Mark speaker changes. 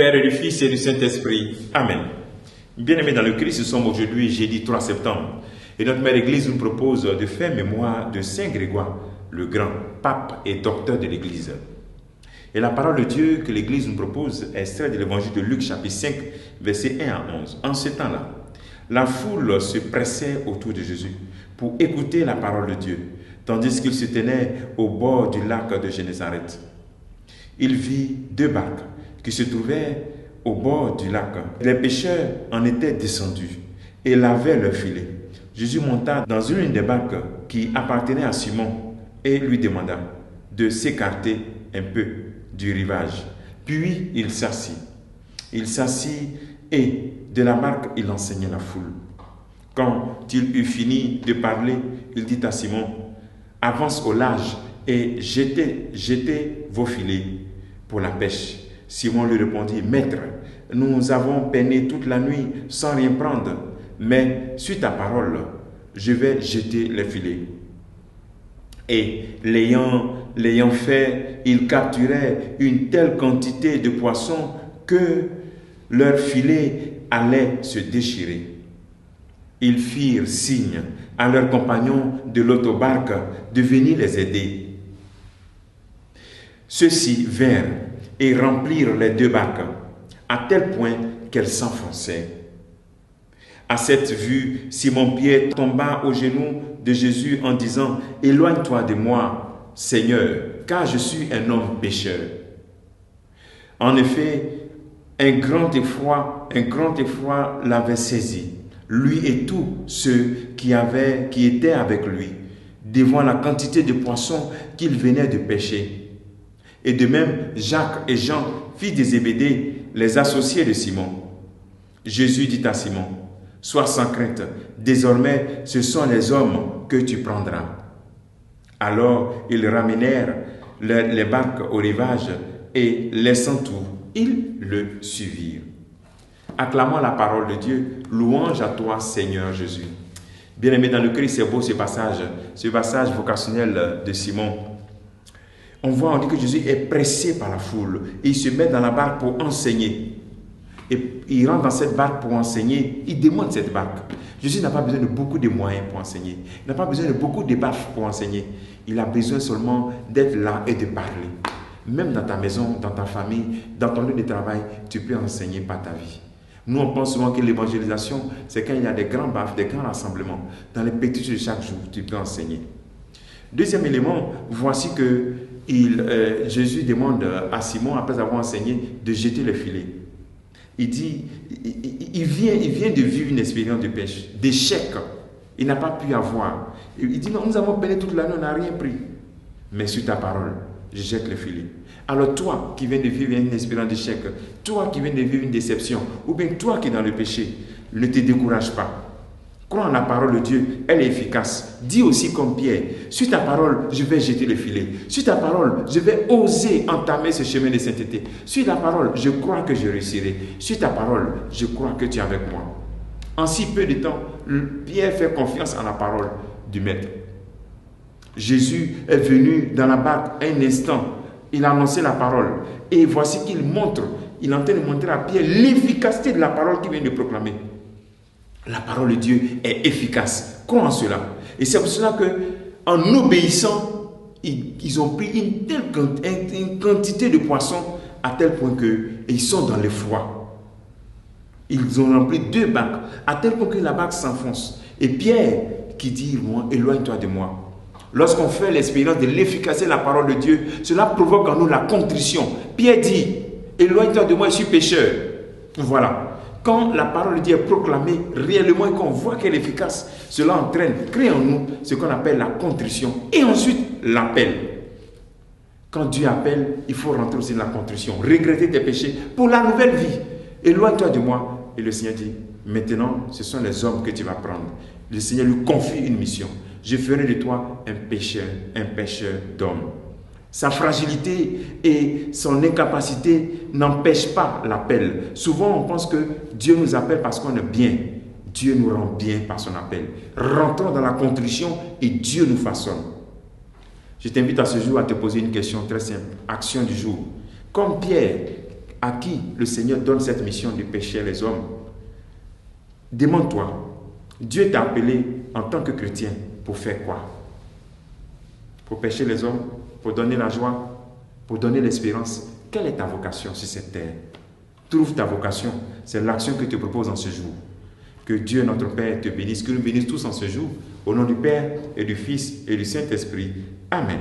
Speaker 1: Père et du Fils et du Saint-Esprit. Amen. Bien-aimés dans le Christ, nous sommes aujourd'hui jeudi 3 septembre. Et notre Mère Église nous propose de faire mémoire de Saint Grégoire, le grand pape et docteur de l'Église. Et la parole de Dieu que l'Église nous propose est extraite de l'Évangile de Luc, chapitre 5, versets 1 à 11. En ce temps-là, la foule se pressait autour de Jésus pour écouter la parole de Dieu, tandis qu'il se tenait au bord du lac de Génézareth. Il vit deux barques qui se trouvaient au bord du lac. Les pêcheurs en étaient descendus et lavaient leurs filets. Jésus monta dans une des barques qui appartenait à Simon et lui demanda de s'écarter un peu du rivage. Puis il s'assit. Il s'assit et de la barque il enseignait la foule. Quand il eut fini de parler, il dit à Simon, « Avance au large et jetez vos filets pour la pêche. » Simon lui répondit, « Maître, nous avons peiné toute la nuit sans rien prendre, mais suis ta parole, je vais jeter les filets. » Et l'ayant fait, ils capturaient une telle quantité de poissons que leurs filets allaient se déchirer. Ils firent signe à leurs compagnons de l'autre barque de venir les aider. Ceux-ci vinrent et remplirent les deux barques, à tel point qu'elles s'enfonçaient. À cette vue, Simon-Pierre tomba aux genoux de Jésus en disant, « Éloigne-toi de moi, Seigneur, car je suis un homme pécheur. » En effet, un grand effroi l'avait saisi, lui et tous ceux qui étaient avec lui, devant la quantité de poissons qu'il venait de pêcher. Et de même, Jacques et Jean, fils de Zébédée, les associés de Simon. Jésus dit à Simon, « Sois sans crainte, désormais ce sont les hommes que tu prendras. » Alors ils ramenèrent les barques au rivage et laissant tout, ils le suivirent. Acclamons la parole de Dieu, louange à toi Seigneur Jésus. Bien-aimés dans le Christ, c'est beau ce passage vocationnel de Simon. On dit que Jésus est pressé par la foule et il se met dans la barque pour enseigner. Et il rentre dans cette barque pour enseigner, il demande cette barque. Jésus n'a pas besoin de beaucoup de moyens pour enseigner. Il n'a pas besoin de beaucoup de barques pour enseigner. Il a besoin seulement d'être là et de parler. Même dans ta maison, dans ta famille, dans ton lieu de travail, tu peux enseigner par ta vie. Nous, on pense souvent que l'évangélisation, c'est quand il y a des grands baffes, des grands rassemblements. Dans les petits de chaque jour, tu peux enseigner. Deuxième élément, voici que Jésus demande à Simon, après avoir enseigné, de jeter le filet. Il dit, il vient de vivre une expérience de pêche, d'échec. Il n'a pas pu avoir. Il dit, non, nous avons peiné toute l'année, on n'a rien pris. Mais sur ta parole, je jette le filet. Alors toi qui viens de vivre une expérience d'échec, toi qui viens de vivre une déception, ou bien toi qui es dans le péché, ne te décourage pas. Crois en la parole de Dieu, elle est efficace. Dis aussi comme Pierre, sur ta parole, je vais jeter le filet. Sur ta parole, je vais oser entamer ce chemin de sainteté. Sur ta parole, je crois que je réussirai. Sur ta parole, je crois que tu es avec moi. En si peu de temps, Pierre fait confiance en la parole du Maître. Jésus est venu dans la barque un instant. Il a annoncé la parole. Et voici qu'il est en train de montrer à Pierre l'efficacité de la parole qu'il vient de proclamer. La parole de Dieu est efficace. Crois en cela. Et c'est pour cela qu'en obéissant, ils ont pris une quantité de poissons à tel point qu'ils sont dans l'effroi. Ils ont rempli deux barques à tel point que la barque s'enfonce. Et Pierre qui dit, « Éloigne-toi de moi ». Lorsqu'on fait l'expérience de l'efficacité de la parole de Dieu, cela provoque en nous la contrition. Pierre dit, « Éloigne-toi de moi, je suis pécheur ». Voilà. Quand la parole de Dieu est proclamée réellement et qu'on voit qu'elle est efficace, cela crée en nous ce qu'on appelle la contrition et ensuite l'appel. Quand Dieu appelle, il faut rentrer aussi dans la contrition, regretter tes péchés pour la nouvelle vie. Éloigne-toi de moi. Et le Seigneur dit, maintenant, ce sont les hommes que tu vas prendre. Le Seigneur lui confie une mission. Je ferai de toi un pécheur d'hommes. Sa fragilité et son incapacité n'empêchent pas l'appel. Souvent, on pense que Dieu nous appelle parce qu'on est bien. Dieu nous rend bien par son appel. Rentrons dans la contrition et Dieu nous façonne. Je t'invite à ce jour à te poser une question très simple. Action du jour. Comme Pierre, à qui le Seigneur donne cette mission de pécher les hommes. Demande-toi, Dieu t'a appelé en tant que chrétien pour faire quoi? Pour pécher les hommes? Pour donner la joie? Pour donner l'espérance? Quelle est ta vocation sur cette terre? Trouve ta vocation. C'est l'action que je te propose en ce jour. Que Dieu, notre Père, te bénisse, que nous bénisse tous en ce jour. Au nom du Père et du Fils et du Saint-Esprit. Amen.